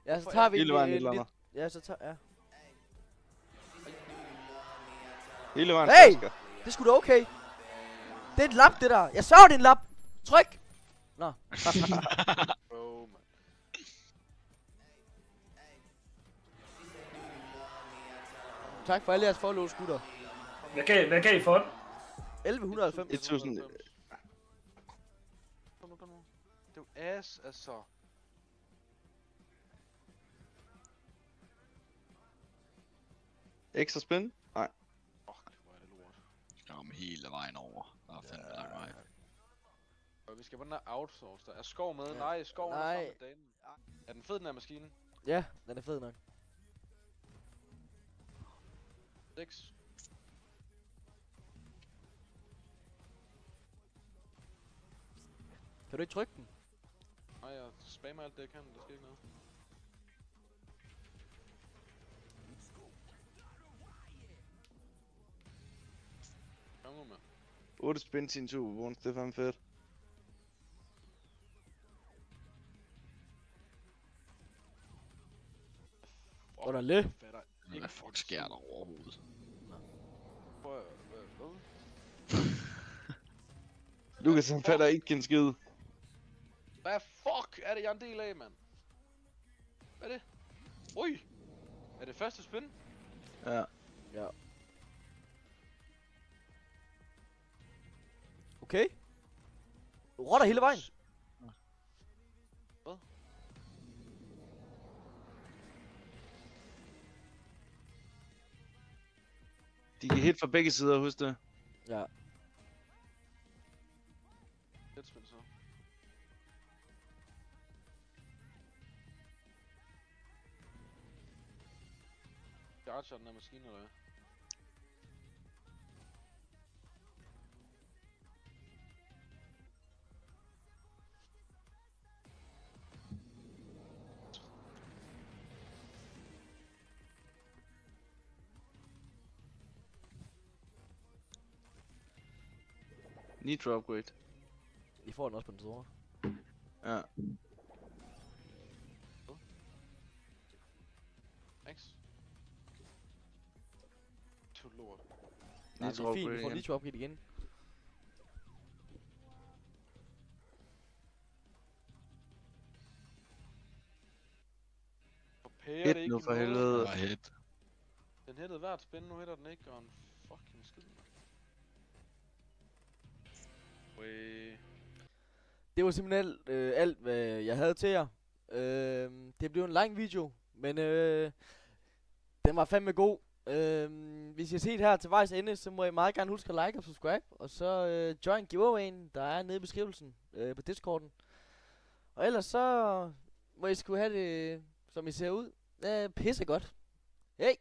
Ja, så tager vi Hele vejen en et eller andet. Ja, så tager ja. Hele vejen Hey! flasker. Det er sgu da okay. Det er en lap, det der. Jeg så det er en lap. Tryk. Nå. Bro, man. Tak for alle jeres follows, gutter. Hvad gav I for den? 1190. 1000. Kom nu. Det er jo ass, altså. Ekstra spin? Nej. Fuck, hvor er det lort. Skam hele vejen over. Der er fandme lang vej. Og vi skal på den her outsource. Der er skov med. Ja. Nej, skoven er Nej. sammen med damen. Er den fed, den her maskine? Ja, den er fed nok. 6. Kan du ikke trykke den? Nej, jeg spammer alt det, jeg kan. Der sker ikke noget. Kom nu med. 8 spin til en super bonus, det er fandme fedt. Underlig. Fatter Hvad fuck sker der overhovedet? Prøv at... Hvad? Lukas han fatter ikke en skid. Hvad fuck er det, jeg er en del af, mand? Hvad er det? Ui! Er det første spin? Ja. Ja. Okay. Rotter hele vejen. Hvad? De kan hit fra begge sider, husk det. Ja. Lidt spin så. Charger den her maskine, eller hvad? Nitro upgrade. I får den også på den store. Ja. Thanks. To lort. Nej, det Nitro er fint, vi upgrade får igen. nitro upgrade igen. For pære Hit det ikke nu i for noget. helvede. Bare hit. Den hittede hvert spin, nu hitter den ikke, og en fucking skid. Wait. Det var simpelthen alt, hvad jeg havde til jer. Det blev en lang video, men den var fandme god. Hvis I har set her til vejs ende, så må I meget gerne huske at like og subscribe. Og så join giveawayen, der er nede i beskrivelsen på Discorden. Og ellers så må I sgu have det, som I ser ud. Pissegodt. Hey!